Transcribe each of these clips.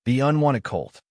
The unwanted colt.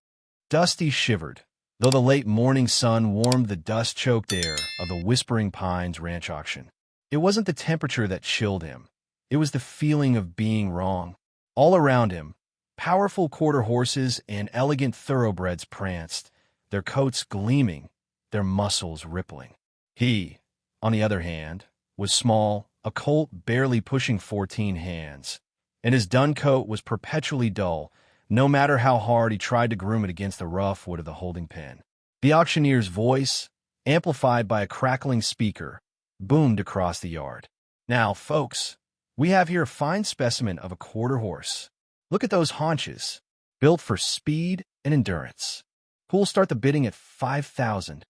Dusty shivered, though the late morning sun warmed the dust-choked air of the Whispering Pines ranch auction. It wasn't the temperature that chilled him. It was the feeling of being wrong. All around him, powerful quarter horses and elegant thoroughbreds pranced, their coats gleaming, their muscles rippling. He, on the other hand, was small, a colt barely pushing 14 hands, and his dun coat was perpetually dull, no matter how hard he tried to groom it against the rough wood of the holding pen. The auctioneer's voice, amplified by a crackling speaker, boomed across the yard. "Now, folks, we have here a fine specimen of a quarter horse. Look at those haunches, built for speed and endurance. Who'll start the bidding at 5,000?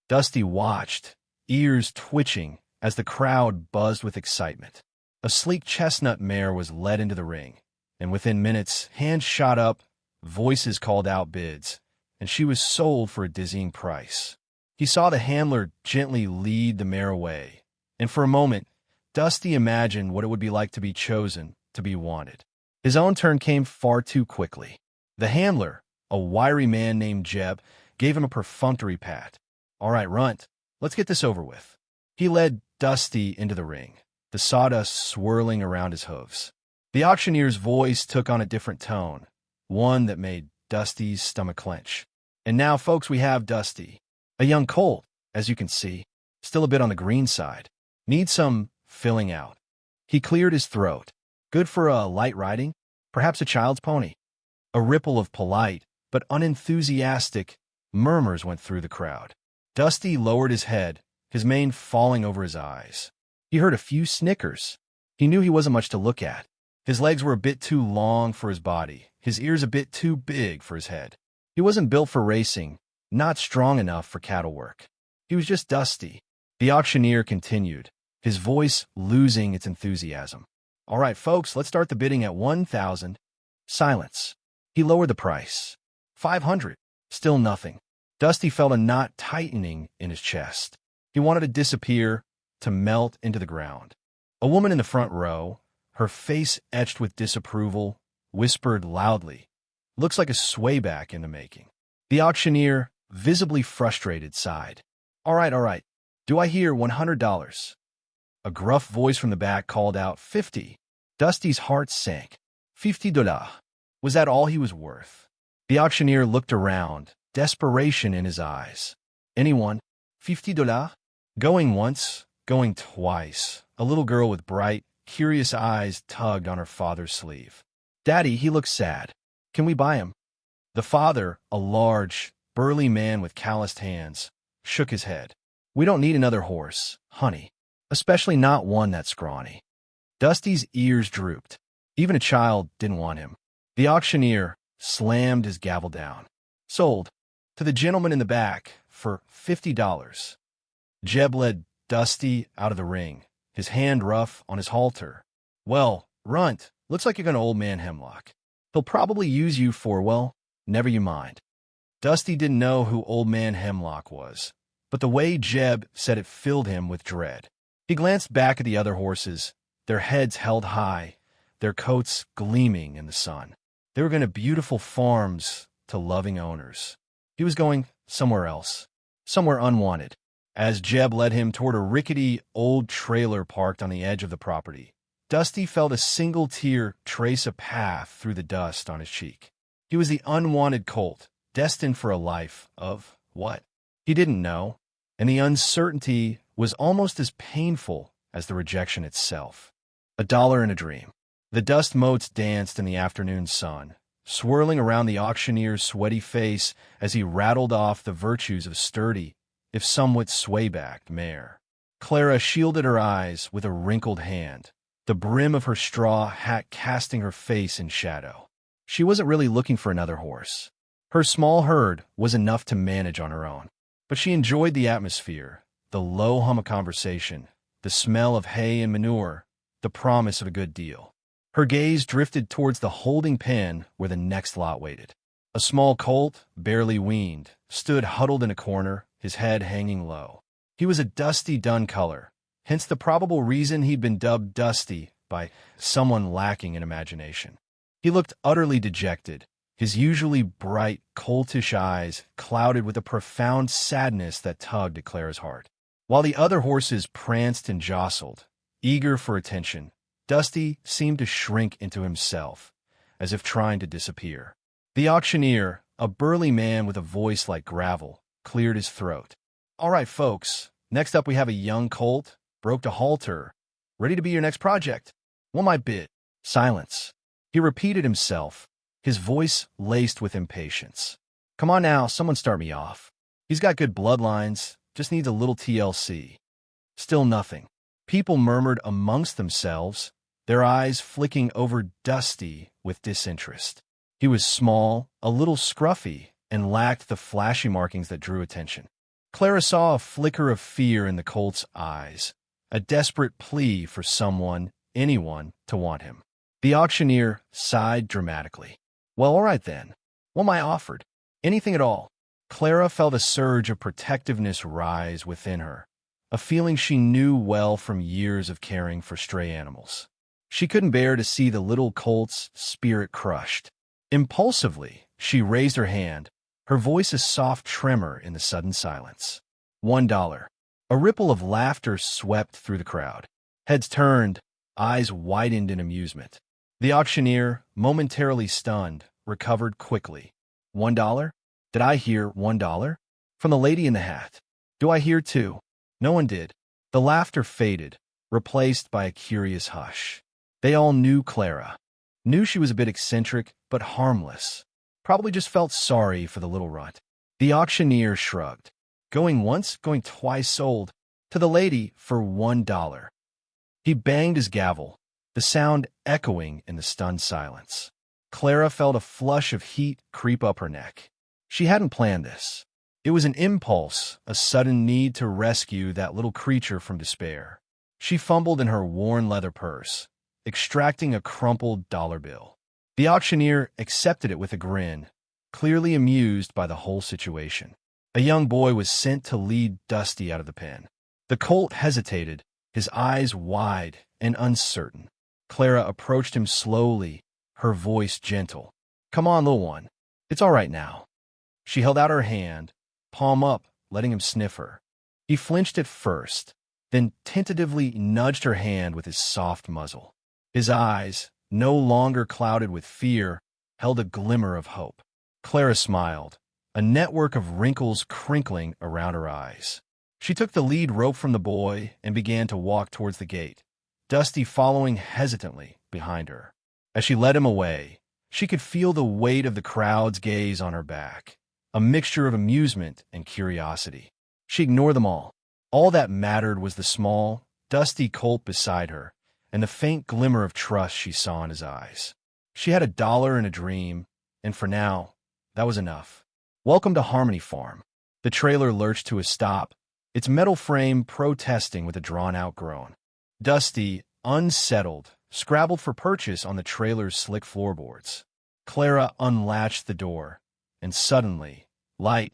Dusty watched, ears twitching, as the crowd buzzed with excitement. A sleek chestnut mare was led into the ring, and within minutes, hands shot up, voices called out bids, and she was sold for a dizzying price. He saw the handler gently lead the mare away, and for a moment, Dusty imagined what it would be like to be chosen, to be wanted. His own turn came far too quickly. The handler, a wiry man named Jeb, gave him a perfunctory pat. "All right, Runt, let's get this over with." He led Dusty into the ring, the sawdust swirling around his hooves. The auctioneer's voice took on a different tone, one that made Dusty's stomach clench. "And now, folks, we have Dusty. A young colt, as you can see, still a bit on the green side. Needs some filling out." He cleared his throat. "Good for a light riding, perhaps a child's pony." A ripple of polite, but unenthusiastic, murmurs went through the crowd. Dusty lowered his head, his mane falling over his eyes. He heard a few snickers. He knew he wasn't much to look at. His legs were a bit too long for his body, his ears a bit too big for his head. He wasn't built for racing, not strong enough for cattle work. He was just Dusty. The auctioneer continued, his voice losing its enthusiasm. "All right, folks, let's start the bidding at 1,000. Silence. He lowered the price. 500. Still nothing. Dusty felt a knot tightening in his chest. He wanted to disappear, to melt into the ground. A woman in the front row, her face etched with disapproval, whispered loudly, "Looks like a swayback in the making." The auctioneer, visibly frustrated, sighed. All right. Do I hear $100? A gruff voice from the back called out, 50. Dusty's heart sank. $50. Was that all he was worth? The auctioneer looked around, desperation in his eyes. Anyone? $50? Going once, going twice. A little girl with bright, curious eyes tugged on her father's sleeve. "Daddy, he looks sad. Can we buy him?" The father, a large, burly man with calloused hands, shook his head. "We don't need another horse, honey, especially not one that scrawny." Dusty's ears drooped. Even a child didn't want him. The auctioneer slammed his gavel down. "Sold. To the gentleman in the back for $50. Jeb led Dusty out of the ring, his hand rough on his halter. "Well, Runt, looks like you're going to old man Hemlock. He'll probably use you for, well, never you mind." Dusty didn't know who old man Hemlock was, but the way Jeb said it filled him with dread. He glanced back at the other horses, their heads held high, their coats gleaming in the sun. They were going to beautiful farms to loving owners. He was going somewhere else, somewhere unwanted. As Jeb led him toward a rickety old trailer parked on the edge of the property, Dusty felt a single tear trace a path through the dust on his cheek. He was the unwanted colt, destined for a life of what? He didn't know, and the uncertainty was almost as painful as the rejection itself. $1 in a dream. The dust motes danced in the afternoon sun, swirling around the auctioneer's sweaty face as he rattled off the virtues of a sturdy, if somewhat sway-backed, mare. Clara shielded her eyes with a wrinkled hand, the brim of her straw hat casting her face in shadow. She wasn't really looking for another horse. Her small herd was enough to manage on her own. But she enjoyed the atmosphere, the low hum of conversation, the smell of hay and manure, the promise of a good deal. Her gaze drifted towards the holding pen where the next lot waited. A small colt, barely weaned, stood huddled in a corner, his head hanging low. He was a dusty dun color, hence the probable reason he'd been dubbed Dusty by someone lacking in imagination. He looked utterly dejected, his usually bright, coltish eyes clouded with a profound sadness that tugged at Clara's heart. While the other horses pranced and jostled, eager for attention, Dusty seemed to shrink into himself, as if trying to disappear. The auctioneer, a burly man with a voice like gravel, cleared his throat. "All right, folks, next up we have a young colt, broke to halter, ready to be your next project. What my bid?" Silence. He repeated himself, his voice laced with impatience. "Come on now, someone start me off. He's got good bloodlines, just needs a little TLC." Still nothing. People murmured amongst themselves, their eyes flicking over Dusty with disinterest. He was small, a little scruffy, and lacked the flashy markings that drew attention. Clara saw a flicker of fear in the colt's eyes, a desperate plea for someone, anyone, to want him. The auctioneer sighed dramatically. "Well, all right then. What am I offered? Anything at all." Clara felt a surge of protectiveness rise within her, a feeling she knew well from years of caring for stray animals. She couldn't bear to see the little colt's spirit crushed. Impulsively, she raised her hand, her voice a soft tremor in the sudden silence. $1. A ripple of laughter swept through the crowd. Heads turned, eyes widened in amusement. The auctioneer, momentarily stunned, recovered quickly. $1? Did I hear $1? From the lady in the hat. Do I hear two? No one did. The laughter faded, replaced by a curious hush. They all knew Clara. Knew she was a bit eccentric, but harmless. Probably just felt sorry for the little runt. The auctioneer shrugged. Going once, going twice sold. To the lady for $1. He banged his gavel, the sound echoing in the stunned silence. Clara felt a flush of heat creep up her neck. She hadn't planned this. It was an impulse, a sudden need to rescue that little creature from despair. She fumbled in her worn leather purse, extracting a crumpled dollar bill. The auctioneer accepted it with a grin, clearly amused by the whole situation. A young boy was sent to lead Dusty out of the pen. The colt hesitated, his eyes wide and uncertain. Clara approached him slowly, her voice gentle. "Come on, little one. It's all right now." She held out her hand, palm up, letting him sniff her. He flinched at first, then tentatively nudged her hand with his soft muzzle. His eyes, no longer clouded with fear, held a glimmer of hope. Clara smiled, a network of wrinkles crinkling around her eyes. She took the lead rope from the boy and began to walk towards the gate, Dusty following hesitantly behind her. As she led him away, she could feel the weight of the crowd's gaze on her back, a mixture of amusement and curiosity. She ignored them all. All that mattered was the small, dusty colt beside her and the faint glimmer of trust she saw in his eyes. She had $1 and a dream, and for now, that was enough. "Welcome to Harmony Farm." The trailer lurched to a stop, its metal frame protesting with a drawn-out groan. Dusty, unsettled, scrabbled for purchase on the trailer's slick floorboards. Clara unlatched the door, and suddenly, light,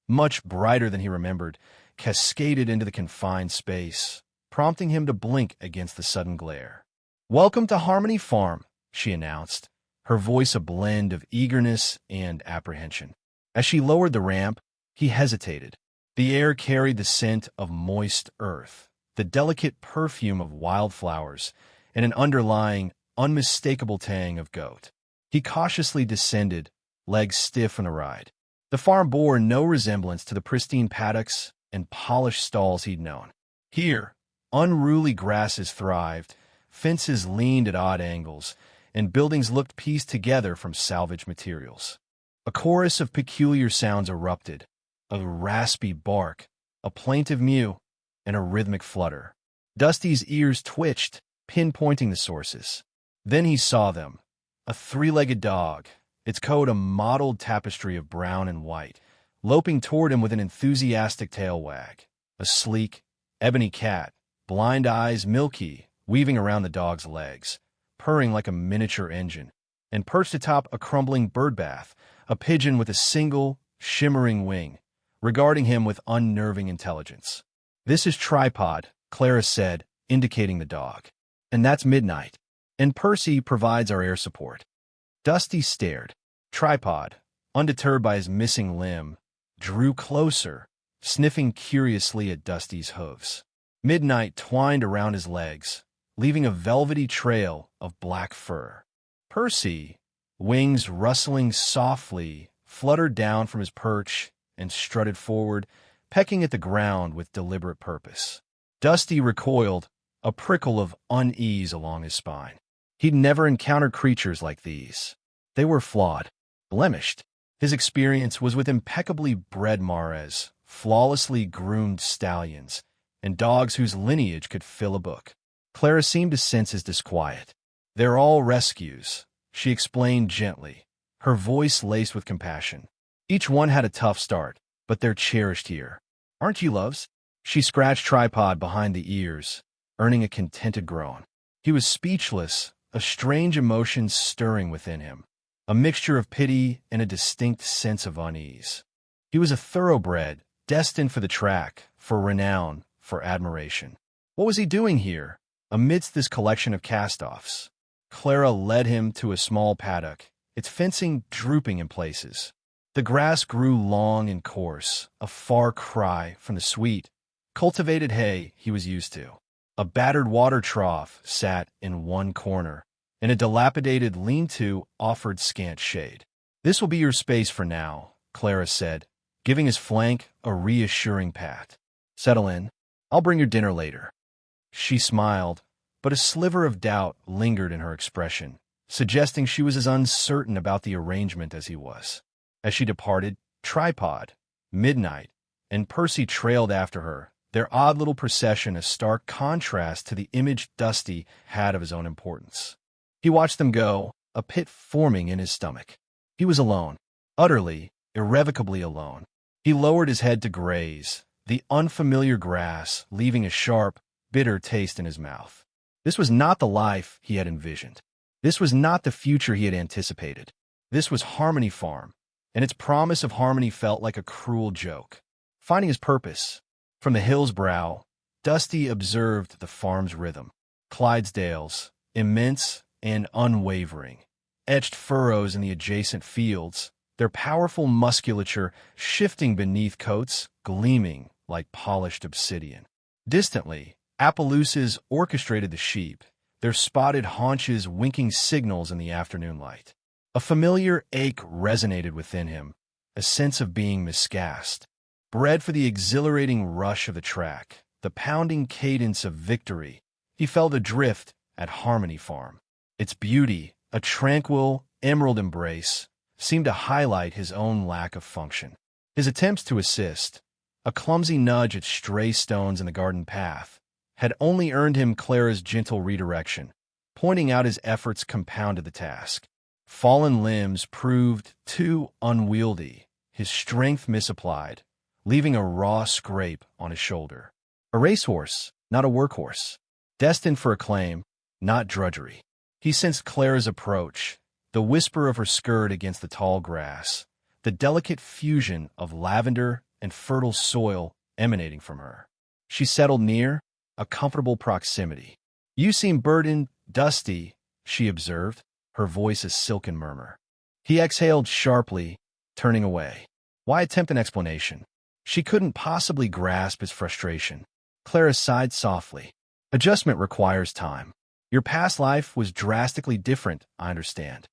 much brighter than he remembered, cascaded into the confined space, prompting him to blink against the sudden glare. "Welcome to Harmony Farm," she announced, her voice a blend of eagerness and apprehension. As she lowered the ramp, he hesitated. The air carried the scent of moist earth, the delicate perfume of wildflowers, and an underlying, unmistakable tang of goat. He cautiously descended, legs stiff in the ride. The farm bore no resemblance to the pristine paddocks and polished stalls he'd known. Here, unruly grasses thrived, fences leaned at odd angles, and buildings looked pieced together from salvaged materials. A chorus of peculiar sounds erupted, a raspy bark, a plaintive mew, and a rhythmic flutter. Dusty's ears twitched, pinpointing the sources. Then he saw them, a three-legged dog, its coat a mottled tapestry of brown and white, loping toward him with an enthusiastic tail wag. A sleek, ebony cat, blind eyes milky, weaving around the dog's legs, purring like a miniature engine, and perched atop a crumbling bird bath, a pigeon with a single, shimmering wing, regarding him with unnerving intelligence. "This is Tripod," Clara said, indicating the dog. "And that's Midnight. And Percy provides our air support." Dusty stared. Tripod, undeterred by his missing limb, drew closer, sniffing curiously at Dusty's hooves. Midnight twined around his legs, leaving a velvety trail of black fur. Percy, wings rustling softly, fluttered down from his perch and strutted forward, pecking at the ground with deliberate purpose. Dusty recoiled, a prickle of unease along his spine. He'd never encountered creatures like these. They were flawed, blemished. His experience was with impeccably bred mares, flawlessly groomed stallions, and dogs whose lineage could fill a book. Clara seemed to sense his disquiet. "They're all rescues," she explained gently, her voice laced with compassion. "Each one had a tough start, but they're cherished here. Aren't you, loves?" She scratched Tripod behind the ears, earning a contented groan. He was speechless, a strange emotion stirring within him, a mixture of pity and a distinct sense of unease. He was a thoroughbred, destined for the track, for renown, for admiration. What was he doing here, amidst this collection of cast-offs? Clara led him to a small paddock, its fencing drooping in places. The grass grew long and coarse, a far cry from the sweet, cultivated hay he was used to. A battered water trough sat in one corner, and a dilapidated lean-to offered scant shade. "This will be your space for now," Clara said, giving his flank a reassuring pat. "Settle in. I'll bring your dinner later." She smiled, but a sliver of doubt lingered in her expression, suggesting she was as uncertain about the arrangement as he was. As she departed, Tripod, Midnight, and Percy trailed after her, their odd little procession a stark contrast to the image Dusty had of his own importance. He watched them go, a pit forming in his stomach. He was alone, utterly, irrevocably alone. He lowered his head to graze, the unfamiliar grass leaving a sharp, bitter taste in his mouth. This was not the life he had envisioned. This was not the future he had anticipated. This was Harmony Farm, and its promise of harmony felt like a cruel joke. Finding his purpose, from the hill's brow, Dusty observed the farm's rhythm. Clydesdales, immense and unwavering, etched furrows in the adjacent fields, their powerful musculature shifting beneath coats gleaming like polished obsidian. Distantly, Appaloosas orchestrated the sheep, their spotted haunches winking signals in the afternoon light. A familiar ache resonated within him, a sense of being miscast. Bred for the exhilarating rush of the track, the pounding cadence of victory, he felt adrift at Harmony Farm. Its beauty, a tranquil, emerald embrace, seemed to highlight his own lack of function. His attempts to assist, a clumsy nudge at stray stones in the garden path, had only earned him Clara's gentle redirection, pointing out his efforts compounded the task. Fallen limbs proved too unwieldy, his strength misapplied, leaving a raw scrape on his shoulder. A racehorse, not a workhorse. Destined for acclaim, not drudgery. He sensed Clara's approach, the whisper of her skirt against the tall grass, the delicate fusion of lavender and fertile soil emanating from her. She settled near, a comfortable proximity. "You seem burdened, Dusty," she observed, her voice a silken murmur. He exhaled sharply, turning away. Why attempt an explanation? She couldn't possibly grasp his frustration. Clara sighed softly. "Adjustment requires time. Your past life was drastically different, I understand."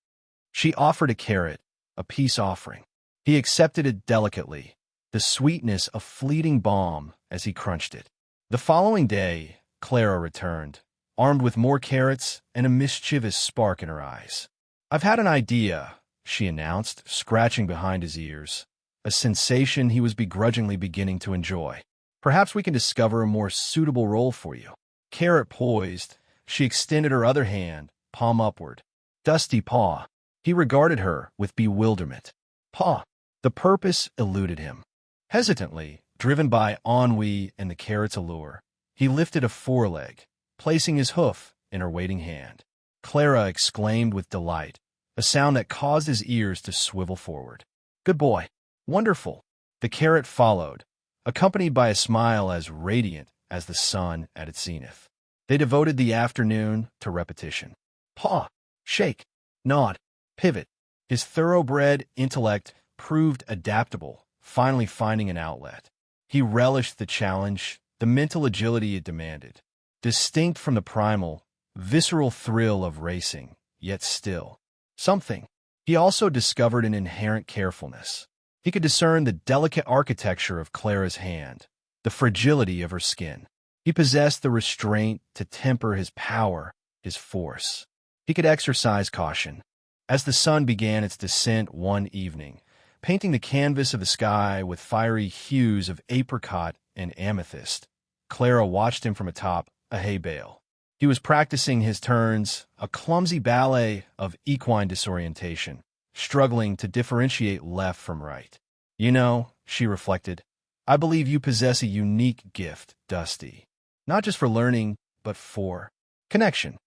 She offered a carrot, a peace offering. He accepted it delicately, the sweetness of fleeting balm as he crunched it. The following day, Clara returned, armed with more carrots and a mischievous spark in her eyes. "I've had an idea," she announced, scratching behind his ears, a sensation he was begrudgingly beginning to enjoy. "Perhaps we can discover a more suitable role for you." Carrot poised, she extended her other hand, palm upward. Dusty paw. He regarded her with bewilderment. Paw. The purpose eluded him. Hesitantly, driven by ennui and the carrot's allure, he lifted a foreleg, placing his hoof in her waiting hand. Clara exclaimed with delight, a sound that caused his ears to swivel forward. "Good boy. Wonderful." The carrot followed, accompanied by a smile as radiant as the sun at its zenith. They devoted the afternoon to repetition. Paw, shake, nod, pivot. His thoroughbred intellect proved adaptable, finally finding an outlet. He relished the challenge, the mental agility it demanded, distinct from the primal, visceral thrill of racing, yet still something. He also discovered an inherent carefulness. He could discern the delicate architecture of Clara's hand, the fragility of her skin. He possessed the restraint to temper his power, his force. He could exercise caution. As the sun began its descent one evening, painting the canvas of the sky with fiery hues of apricot and amethyst, Clara watched him from atop a hay bale. He was practicing his turns, a clumsy ballet of equine disorientation, struggling to differentiate left from right. You know, she reflected, I believe you possess a unique gift, Dusty. Not just for learning, but for connection.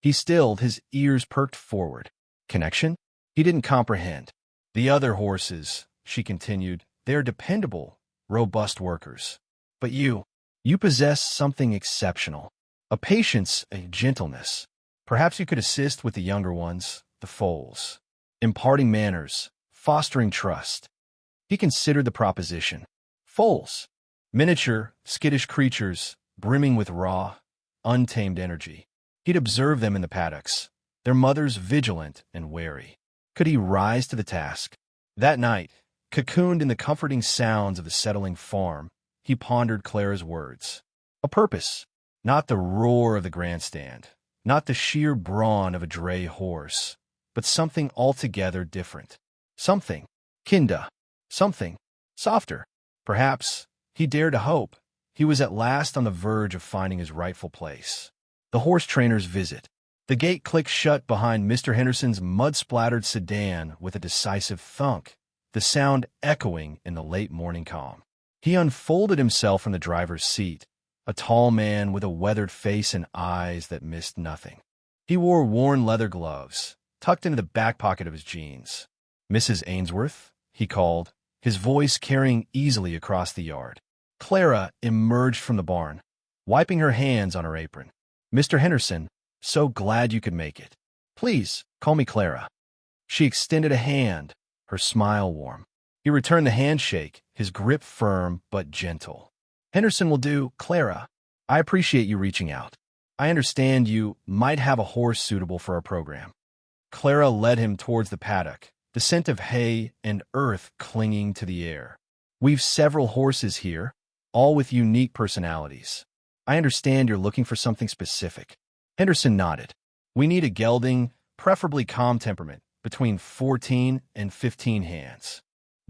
He stilled, his ears perked forward. Connection? He didn't comprehend. The other horses, she continued, they are dependable, robust workers. But you possess something exceptional. A patience, a gentleness. Perhaps you could assist with the younger ones, the foals, imparting manners, fostering trust. He considered the proposition. Foals, miniature, skittish creatures, brimming with raw, untamed energy. He'd observed them in the paddocks, their mothers vigilant and wary. Could he rise to the task? That night, cocooned in the comforting sounds of the settling farm, he pondered Clara's words. A purpose, not the roar of the grandstand, not the sheer brawn of a dray horse, but something altogether different. Something, kinda, something, softer. Perhaps, he dared to hope, he was at last on the verge of finding his rightful place. The horse trainer's visit. The gate clicked shut behind Mr. Henderson's mud-splattered sedan with a decisive thunk, the sound echoing in the late morning calm. He unfolded himself from the driver's seat, a tall man with a weathered face and eyes that missed nothing. He wore worn leather gloves, tucked into the back pocket of his jeans. Mrs. Ainsworth, he called, his voice carrying easily across the yard. Clara emerged from the barn, wiping her hands on her apron. Mr. Henderson, so glad you could make it. Please, call me Clara. She extended a hand, her smile warm. He returned the handshake, his grip firm but gentle. Henderson will do, Clara. I appreciate you reaching out. I understand you might have a horse suitable for our program. Clara led him towards the paddock, the scent of hay and earth clinging to the air. We've several horses here, all with unique personalities. I understand you're looking for something specific. Henderson nodded. We need a gelding, preferably calm temperament, between 14 and 15 hands.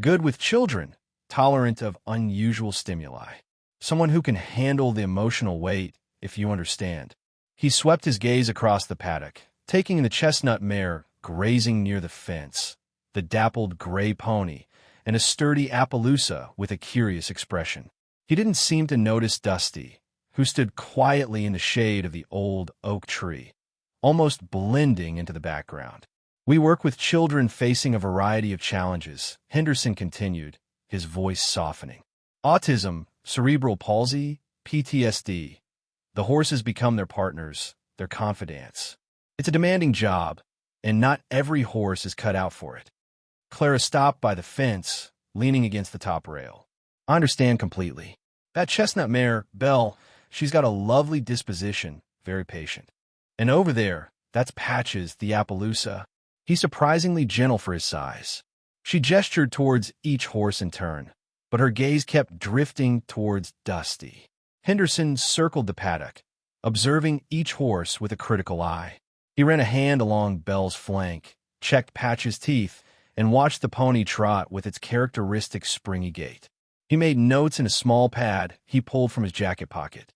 Good with children, tolerant of unusual stimuli. Someone who can handle the emotional weight, if you understand. He swept his gaze across the paddock, taking the chestnut mare grazing near the fence, the dappled gray pony, and a sturdy Appaloosa with a curious expression. He didn't seem to notice Dusty, who stood quietly in the shade of the old oak tree, almost blending into the background. We work with children facing a variety of challenges, Henderson continued, his voice softening. Autism, cerebral palsy, PTSD. The horses become their partners, their confidants. It's a demanding job, and not every horse is cut out for it. Clara stopped by the fence, leaning against the top rail. I understand completely. That chestnut mare, Belle, she's got a lovely disposition, very patient. And over there, that's Patches, the Appaloosa. He's surprisingly gentle for his size. She gestured towards each horse in turn, but her gaze kept drifting towards Dusty. Henderson circled the paddock, observing each horse with a critical eye. He ran a hand along Belle's flank, checked Patch's teeth, and watched the pony trot with its characteristic springy gait. He made notes in a small pad he pulled from his jacket pocket.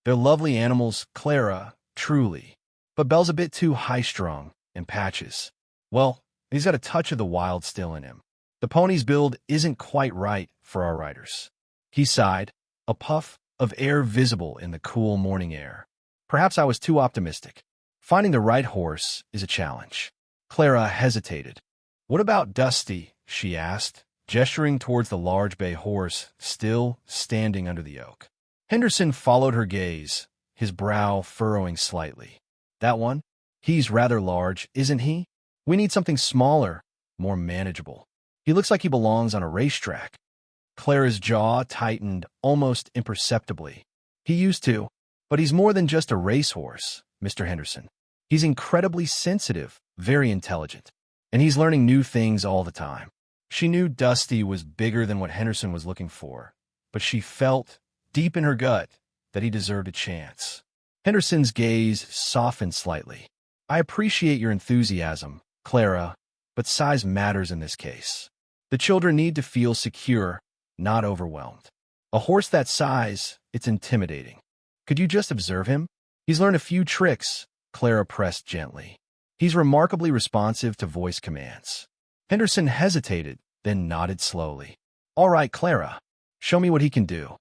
They're lovely animals, Clara, truly. But Belle's a bit too high-strung, and Patches, well, he's got a touch of the wild still in him. The pony's build isn't quite right for our riders. He sighed, a puff of air visible in the cool morning air. Perhaps I was too optimistic. Finding the right horse is a challenge. Clara hesitated. What about Dusty? She asked, gesturing towards the large bay horse still standing under the oak. Henderson followed her gaze, his brow furrowing slightly. That one? He's rather large, isn't he? We need something smaller, more manageable. He looks like he belongs on a racetrack. Clara's jaw tightened almost imperceptibly. He used to, but he's more than just a racehorse, Mr. Henderson. He's incredibly sensitive, very intelligent, and he's learning new things all the time. She knew Dusty was bigger than what Henderson was looking for, but she felt, deep in her gut, that he deserved a chance. Henderson's gaze softened slightly. I appreciate your enthusiasm, Clara, but size matters in this case. The children need to feel secure, not overwhelmed. A horse that size, it's intimidating. Could you just observe him? He's learned a few tricks, Clara pressed gently. He's remarkably responsive to voice commands. Henderson hesitated, then nodded slowly. All right, Clara, show me what he can do.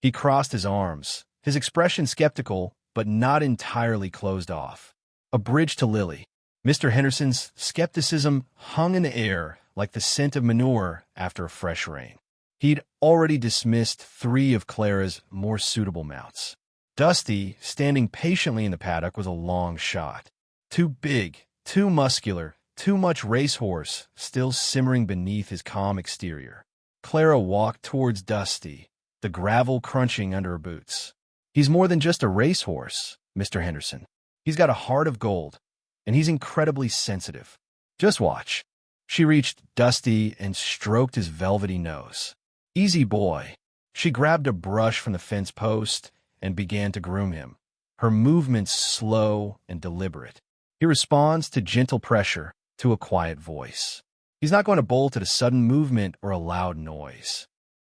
He crossed his arms, his expression skeptical, but not entirely closed off. A bridge to Lily. Mr. Henderson's skepticism hung in the air like the scent of manure after a fresh rain. He'd already dismissed 3 of Clara's more suitable mounts. Dusty, standing patiently in the paddock, was a long shot. Too big, too muscular, too much racehorse still simmering beneath his calm exterior. Clara walked towards Dusty, the gravel crunching under her boots. He's more than just a racehorse, Mr. Henderson. He's got a heart of gold, and he's incredibly sensitive. Just watch. She reached Dusty and stroked his velvety nose. Easy boy. She grabbed a brush from the fence post and began to groom him, her movements slow and deliberate. He responds to gentle pressure, to a quiet voice. He's not going to bolt at a sudden movement or a loud noise.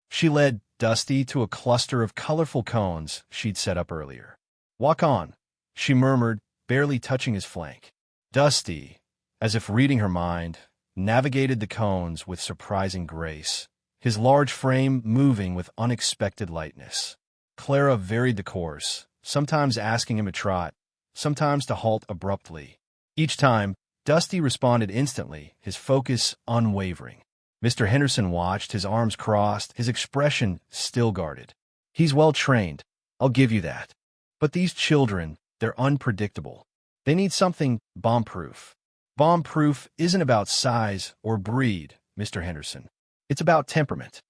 She led Dusty to a cluster of colorful cones she'd set up earlier. Walk on, she murmured, barely touching his flank. Dusty, as if reading her mind, navigated the cones with surprising grace, his large frame moving with unexpected lightness. Clara varied the course, sometimes asking him to trot, sometimes to halt abruptly. Each time, Dusty responded instantly, his focus unwavering. Mr. Henderson watched, his arms crossed, his expression still guarded. He's well trained, I'll give you that. But these children, they're unpredictable. They need something bomb-proof. Bomb-proof isn't about size or breed, Mr. Henderson. It's about temperament.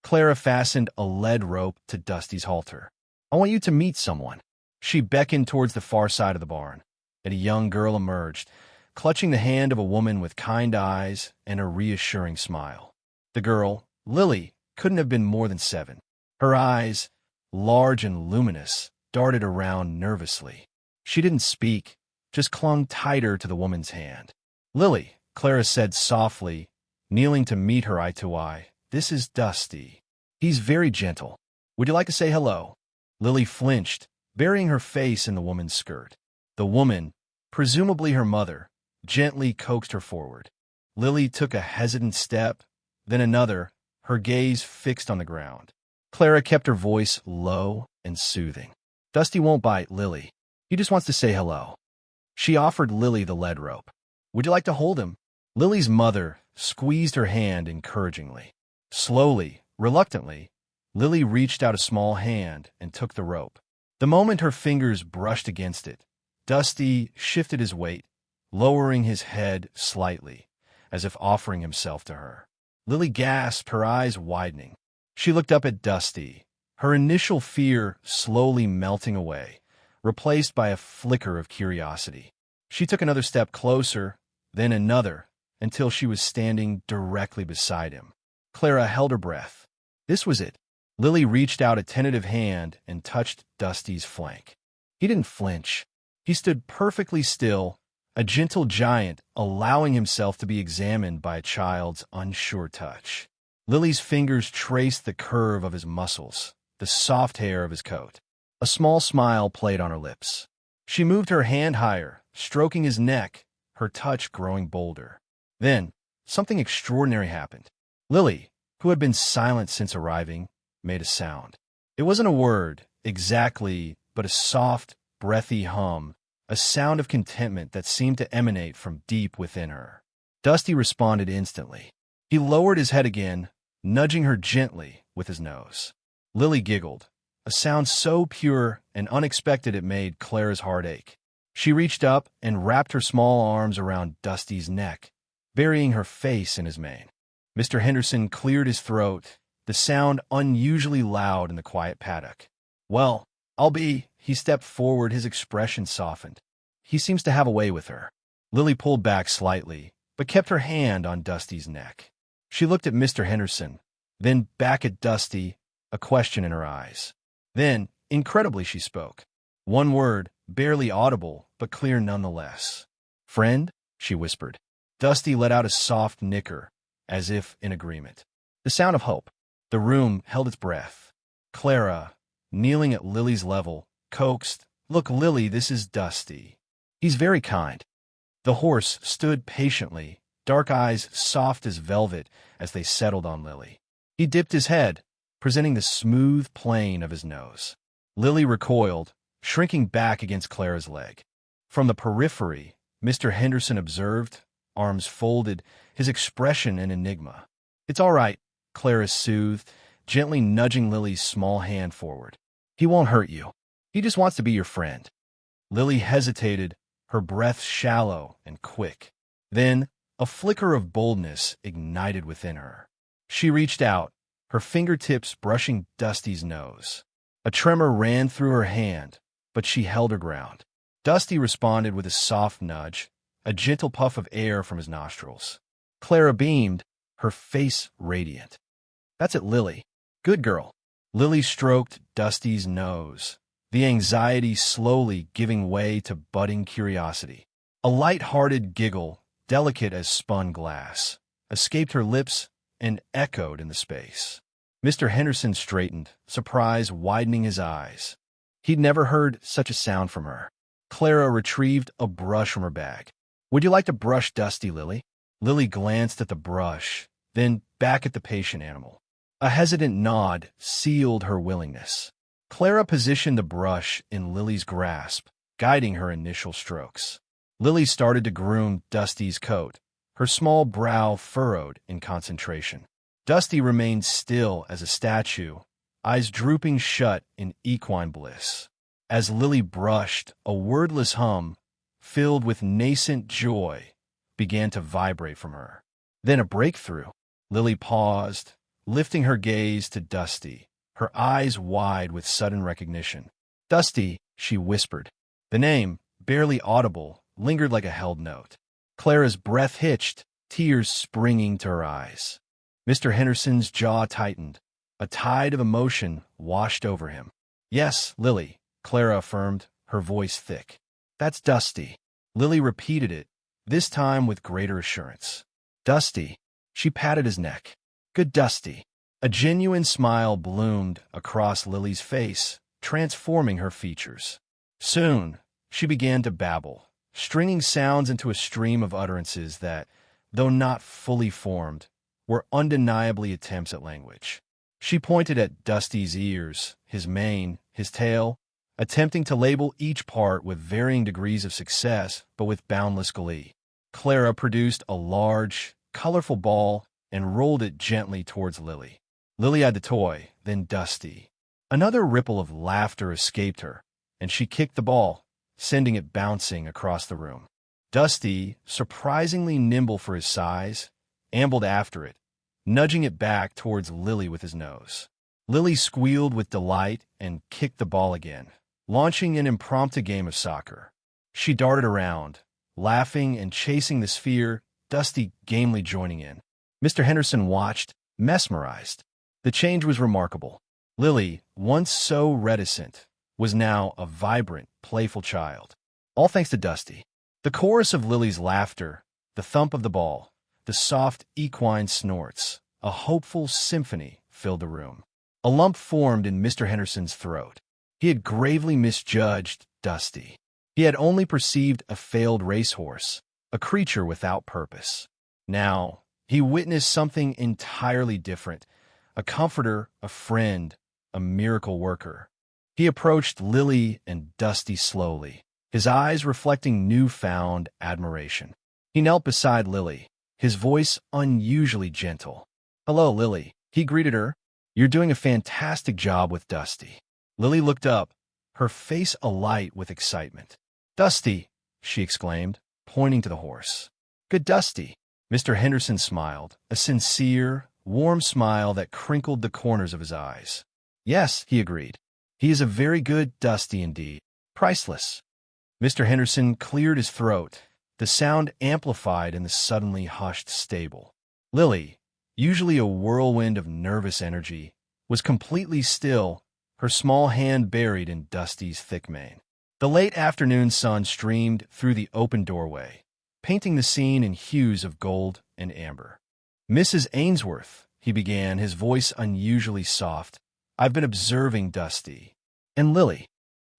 Clara fastened a lead rope to Dusty's halter. I want you to meet someone. She beckoned towards the far side of the barn, and a young girl emerged, clutching the hand of a woman with kind eyes and a reassuring smile. The girl, Lily, couldn't have been more than 7. Her eyes, large and luminous, darted around nervously. She didn't speak, just clung tighter to the woman's hand. Lily, Clara said softly, kneeling to meet her eye to eye, this is Dusty. He's very gentle. Would you like to say hello? Lily flinched, burying her face in the woman's skirt. The woman, presumably her mother, gently coaxed her forward. Lily took a hesitant step, then another, her gaze fixed on the ground. Clara kept her voice low and soothing. Dusty won't bite, Lily. He just wants to say hello. She offered Lily the lead rope. Would you like to hold him? Lily's mother squeezed her hand encouragingly. Slowly, reluctantly, Lily reached out a small hand and took the rope. The moment her fingers brushed against it, Dusty shifted his weight, lowering his head slightly, as if offering himself to her. Lily gasped, her eyes widening. She looked up at Dusty, her initial fear slowly melting away, replaced by a flicker of curiosity. She took another step closer, then another, until she was standing directly beside him. Clara held her breath. This was it. Lily reached out a tentative hand and touched Dusty's flank. He didn't flinch. He stood perfectly still, a gentle giant allowing himself to be examined by a child's unsure touch. Lily's fingers traced the curve of his muscles, the soft hair of his coat. A small smile played on her lips. She moved her hand higher, stroking his neck, her touch growing bolder. Then, something extraordinary happened. Lily, who had been silent since arriving, made a sound. It wasn't a word, exactly, but a soft, breathy hum, a sound of contentment that seemed to emanate from deep within her. Dusty responded instantly. He lowered his head again, nudging her gently with his nose. Lily giggled, a sound so pure and unexpected it made Clara's heart ache. She reached up and wrapped her small arms around Dusty's neck, burying her face in his mane. Mr. Henderson cleared his throat, the sound unusually loud in the quiet paddock. "Well, I'll be—" He stepped forward, his expression softened. "He seems to have a way with her." Lily pulled back slightly, but kept her hand on Dusty's neck. She looked at Mr. Henderson, then back at Dusty, a question in her eyes. Then, incredibly, she spoke. One word, barely audible, but clear nonetheless. "Friend?" she whispered. Dusty let out a soft nicker, as if in agreement. The sound of hope. The room held its breath. Clara, kneeling at Lily's level, coaxed, "Look, Lily, this is Dusty. He's very kind." The horse stood patiently, dark eyes soft as velvet as they settled on Lily. He dipped his head, presenting the smooth plane of his nose. Lily recoiled, shrinking back against Clara's leg. From the periphery, Mr. Henderson observed, arms folded, his expression an enigma. "It's all right," Clara soothed, gently nudging Lily's small hand forward. "He won't hurt you. He just wants to be your friend." Lily hesitated, her breath shallow and quick. Then, a flicker of boldness ignited within her. She reached out, her fingertips brushing Dusty's nose. A tremor ran through her hand, but she held her ground. Dusty responded with a soft nudge, a gentle puff of air from his nostrils. Clara beamed, her face radiant. "That's it, Lily. Good girl." Lily stroked Dusty's nose, the anxiety slowly giving way to budding curiosity. A light-hearted giggle, delicate as spun glass, escaped her lips and echoed in the space. Mr. Henderson straightened, surprise widening his eyes. He'd never heard such a sound from her. Clara retrieved a brush from her bag. "Would you like to brush Dusty, Lily?" Lily glanced at the brush, then back at the patient animal. A hesitant nod sealed her willingness. Clara positioned the brush in Lily's grasp, guiding her initial strokes. Lily started to groom Dusty's coat, her small brow furrowed in concentration. Dusty remained still as a statue, eyes drooping shut in equine bliss. As Lily brushed, a wordless hum, filled with nascent joy, began to vibrate from her. Then a breakthrough. Lily paused, lifting her gaze to Dusty, her eyes wide with sudden recognition. "Dusty," she whispered. The name, barely audible, lingered like a held note. Clara's breath hitched, tears springing to her eyes. Mr. Henderson's jaw tightened. A tide of emotion washed over him. "Yes, Lily," Clara affirmed, her voice thick. "That's Dusty." Lily repeated it, this time with greater assurance. "Dusty." She patted his neck. "Good Dusty." A genuine smile bloomed across Lily's face, transforming her features. Soon, she began to babble, stringing sounds into a stream of utterances that, though not fully formed, were undeniably attempts at language. She pointed at Dusty's ears, his mane, his tail, attempting to label each part with varying degrees of success, but with boundless glee. Clara produced a large, colorful ball and rolled it gently towards Lily. Lily had the toy, then Dusty. Another ripple of laughter escaped her, and she kicked the ball, sending it bouncing across the room. Dusty, surprisingly nimble for his size, ambled after it, nudging it back towards Lily with his nose. Lily squealed with delight and kicked the ball again, launching an impromptu game of soccer. She darted around, laughing and chasing the sphere, Dusty gamely joining in. Mr. Henderson watched, mesmerized. The change was remarkable. Lily, once so reticent, was now a vibrant, playful child. All thanks to Dusty. The chorus of Lily's laughter, the thump of the ball, the soft equine snorts, a hopeful symphony filled the room. A lump formed in Mr. Henderson's throat. He had gravely misjudged Dusty. He had only perceived a failed racehorse, a creature without purpose. Now, he witnessed something entirely different, a comforter, a friend, a miracle worker. He approached Lily and Dusty slowly, his eyes reflecting newfound admiration. He knelt beside Lily, his voice unusually gentle. "Hello, Lily," he greeted her. "You're doing a fantastic job with Dusty." Lily looked up, her face alight with excitement. "Dusty," she exclaimed, pointing to the horse. "Good Dusty." Mr. Henderson smiled, a sincere, warm smile that crinkled the corners of his eyes. Yes, he agreed. He is a very good Dusty indeed. Priceless. Mr. Henderson cleared his throat, the sound amplified in the suddenly hushed stable. Lily, usually a whirlwind of nervous energy, was completely still, her small hand buried in Dusty's thick mane. The late afternoon sun streamed through the open doorway, painting the scene in hues of gold and amber. "Mrs. Ainsworth," he began, his voice unusually soft, "I've been observing Dusty. And Lily."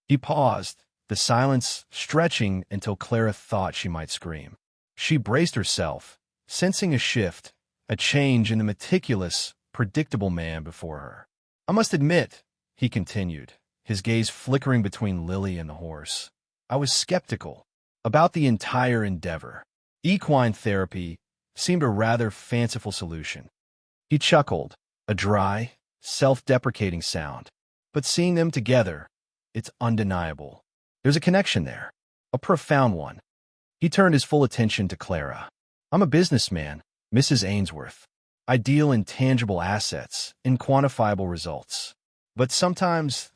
He paused, the silence stretching until Clara thought she might scream. She braced herself, sensing a shift, a change in the meticulous, predictable man before her. "I must admit," he continued, his gaze flickering between Lily and the horse, "I was skeptical about the entire endeavor. Equine therapy seemed a rather fanciful solution." He chuckled, a dry, self-deprecating sound. "But seeing them together, it's undeniable. There's a connection there, a profound one." He turned his full attention to Clara. "I'm a businessman, Mrs. Ainsworth. I deal in tangible assets, in quantifiable results. But sometimes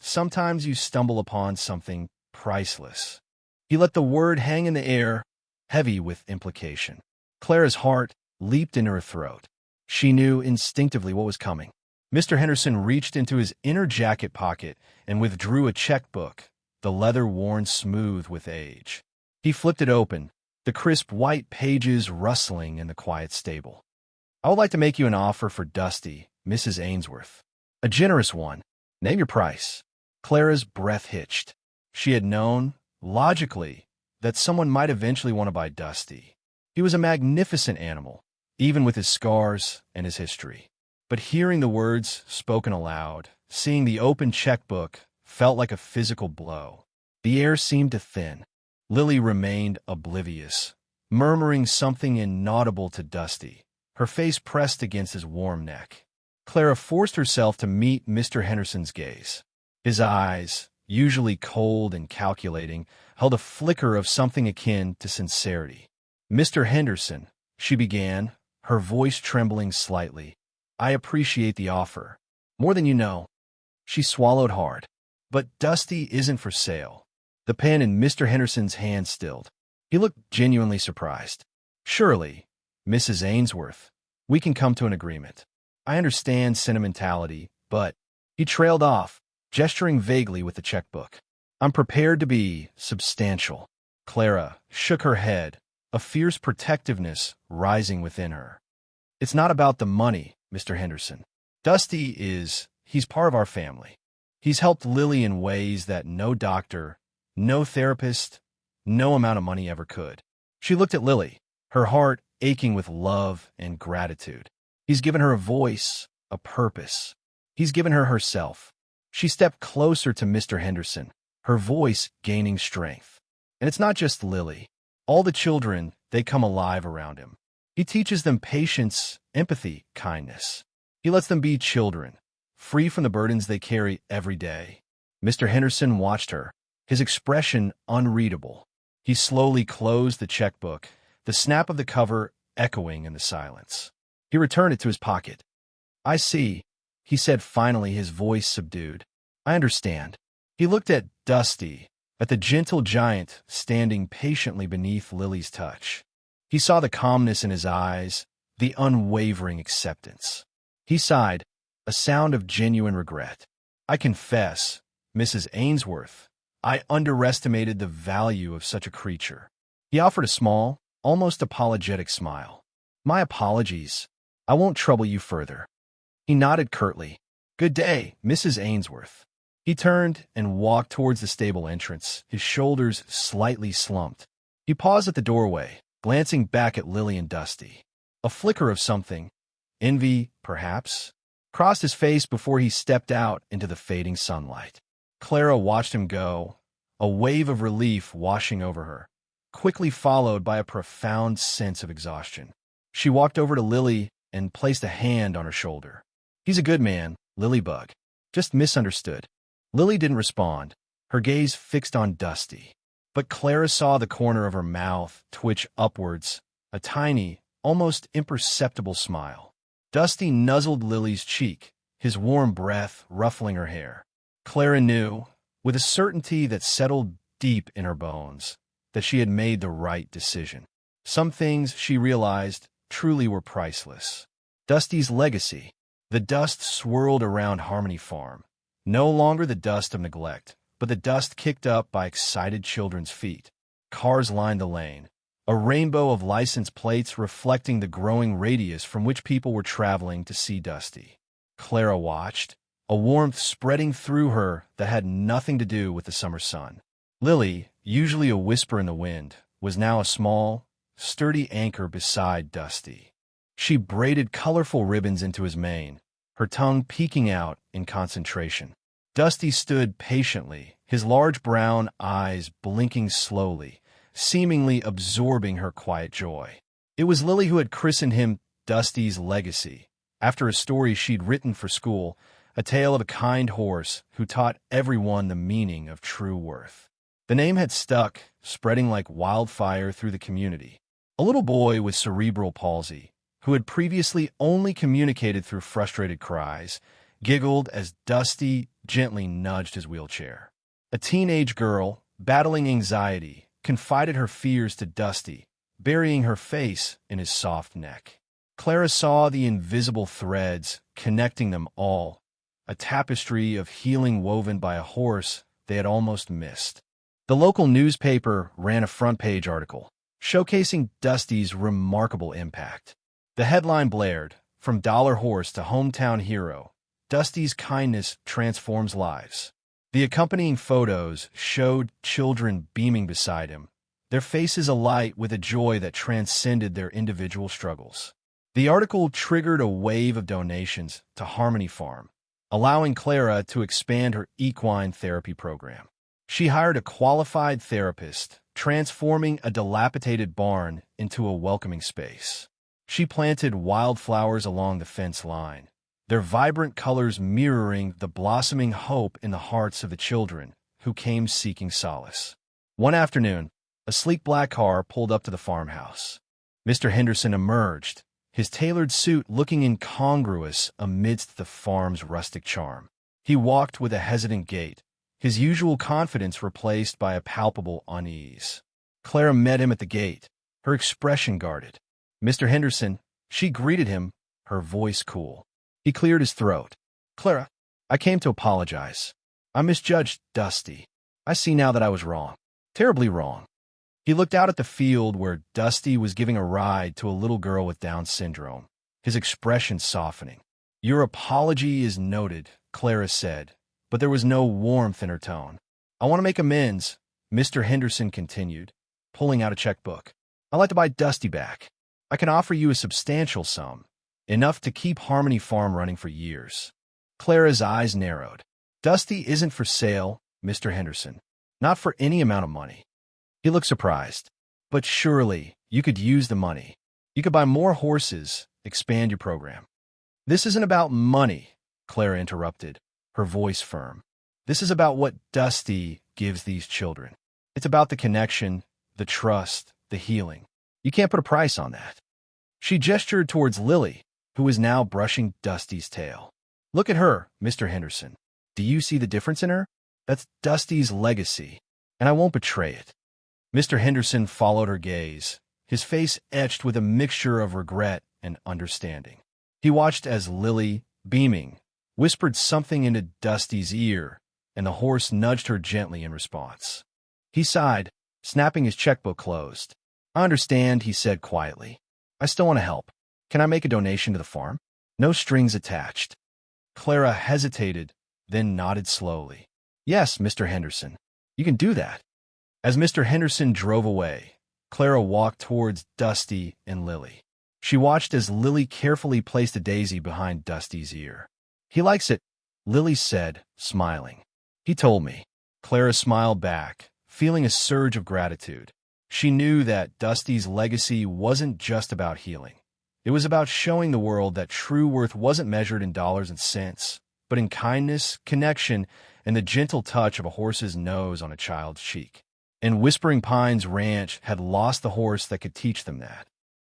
you stumble upon something priceless." He let the word hang in the air, heavy with implication. Clara's heart leaped in her throat. She knew instinctively what was coming. Mr. Henderson reached into his inner jacket pocket and withdrew a checkbook, the leather worn smooth with age. He flipped it open, the crisp white pages rustling in the quiet stable. "I would like to make you an offer for Dusty, Mrs. Ainsworth. A generous one. Name your price." Clara's breath hitched. She had known, logically, that someone might eventually want to buy Dusty. He was a magnificent animal, even with his scars and his history. But hearing the words spoken aloud, seeing the open checkbook, felt like a physical blow. The air seemed to thin. Lily remained oblivious, murmuring something inaudible to Dusty, her face pressed against his warm neck. Clara forced herself to meet Mr. Henderson's gaze. His eyes, usually cold and calculating, held a flicker of something akin to sincerity. "Mr. Henderson," she began, her voice trembling slightly, "I appreciate the offer. More than you know." She swallowed hard. "But Dusty isn't for sale." The pen in Mr. Henderson's hand stilled. He looked genuinely surprised. "Surely, Mrs. Ainsworth, we can come to an agreement. I understand sentimentality, but—" He trailed off, gesturing vaguely with the checkbook. "I'm prepared to be substantial." Clara shook her head, a fierce protectiveness rising within her. "It's not about the money, Mr. Henderson. He's part of our family. He's helped Lily in ways that no doctor, no therapist, no amount of money ever could." She looked at Lily, her heart aching with love and gratitude. He's given her a voice, a purpose. He's given her herself. She stepped closer to Mr. Henderson, her voice gaining strength. "And it's not just Lily. All the children, they come alive around him. He teaches them patience, empathy, kindness. He lets them be children, free from the burdens they carry every day." Mr. Henderson watched her, his expression unreadable. He slowly closed the checkbook, the snap of the cover echoing in the silence. He returned it to his pocket. "I see," he said finally, his voice subdued. "I understand." He looked at Dusty, at the gentle giant standing patiently beneath Lily's touch. He saw the calmness in his eyes, the unwavering acceptance. He sighed, a sound of genuine regret. "I confess, Mrs. Ainsworth, I underestimated the value of such a creature." He offered a small, almost apologetic smile. "My apologies. I won't trouble you further." He nodded curtly. "Good day, Mrs. Ainsworth." He turned and walked towards the stable entrance, his shoulders slightly slumped. He paused at the doorway, glancing back at Lily and Dusty. A flicker of something, envy, perhaps, crossed his face before he stepped out into the fading sunlight. Clara watched him go, a wave of relief washing over her, quickly followed by a profound sense of exhaustion. She walked over to Lily and placed a hand on her shoulder. "He's a good man, Lilybug. Just misunderstood." Lily didn't respond, her gaze fixed on Dusty. But Clara saw the corner of her mouth twitch upwards, a tiny, almost imperceptible smile. Dusty nuzzled Lily's cheek, his warm breath ruffling her hair. Clara knew, with a certainty that settled deep in her bones, that she had made the right decision. Some things, she realized, truly were priceless. Dusty's legacy. The dust swirled around Harmony Farm. No longer the dust of neglect, but the dust kicked up by excited children's feet. Cars lined the lane, a rainbow of license plates reflecting the growing radius from which people were traveling to see Dusty. Clara watched, a warmth spreading through her that had nothing to do with the summer sun. Lily, usually a whisper in the wind, was now a small, sturdy anchor beside Dusty. She braided colorful ribbons into his mane, her tongue peeking out in concentration. Dusty stood patiently, his large brown eyes blinking slowly, seemingly absorbing her quiet joy. It was Lily who had christened him Dusty's legacy, after a story she'd written for school, a tale of a kind horse who taught everyone the meaning of true worth. The name had stuck, spreading like wildfire through the community. A little boy with cerebral palsy, who had previously only communicated through frustrated cries, giggled as Dusty gently nudged his wheelchair. A teenage girl, battling anxiety, confided her fears to Dusty, burying her face in his soft neck. Clara saw the invisible threads connecting them all, a tapestry of healing woven by a horse they had almost missed. The local newspaper ran a front-page article, showcasing Dusty's remarkable impact. The headline blared, "From Dollar Horse to Hometown Hero, Dusty's kindness transforms lives." The accompanying photos showed children beaming beside him, their faces alight with a joy that transcended their individual struggles. The article triggered a wave of donations to Harmony Farm, allowing Clara to expand her equine therapy program. She hired a qualified therapist, transforming a dilapidated barn into a welcoming space. She planted wildflowers along the fence line, their vibrant colors mirroring the blossoming hope in the hearts of the children who came seeking solace. One afternoon, a sleek black car pulled up to the farmhouse. Mr. Henderson emerged, his tailored suit looking incongruous amidst the farm's rustic charm. He walked with a hesitant gait, his usual confidence replaced by a palpable unease. Clara met him at the gate, her expression guarded. "Mr. Henderson," she greeted him, her voice cool. He cleared his throat. "Clara, I came to apologize. I misjudged Dusty. I see now that I was wrong. Terribly wrong." He looked out at the field where Dusty was giving a ride to a little girl with Down syndrome, his expression softening. "Your apology is noted," Clara said, but there was no warmth in her tone. "I want to make amends," Mr. Henderson continued, pulling out a checkbook. "I'd like to buy Dusty back. I can offer you a substantial sum, enough to keep Harmony Farm running for years." Clara's eyes narrowed. "Dusty isn't for sale, Mr. Henderson. Not for any amount of money." He looked surprised. "But surely you could use the money. You could buy more horses, expand your program." "This isn't about money," Clara interrupted, her voice firm. "This is about what Dusty gives these children. It's about the connection, the trust, the healing. You can't put a price on that." She gestured towards Lily, who was now brushing Dusty's tail. "Look at her, Mr. Henderson. Do you see the difference in her? That's Dusty's legacy, and I won't betray it." Mr. Henderson followed her gaze, his face etched with a mixture of regret and understanding. He watched as Lily, beaming, whispered something into Dusty's ear, and the horse nudged her gently in response. He sighed, snapping his checkbook closed. "I understand," he said quietly. "I still want to help. Can I make a donation to the farm? No strings attached." Clara hesitated, then nodded slowly. "Yes, Mr. Henderson, you can do that." As Mr. Henderson drove away, Clara walked towards Dusty and Lily. She watched as Lily carefully placed a daisy behind Dusty's ear. "He likes it," Lily said, smiling. "He told me." Clara smiled back, feeling a surge of gratitude. She knew that Dusty's legacy wasn't just about healing. It was about showing the world that true worth wasn't measured in dollars and cents, but in kindness, connection, and the gentle touch of a horse's nose on a child's cheek. And Whispering Pines Ranch had lost the horse that could teach them that.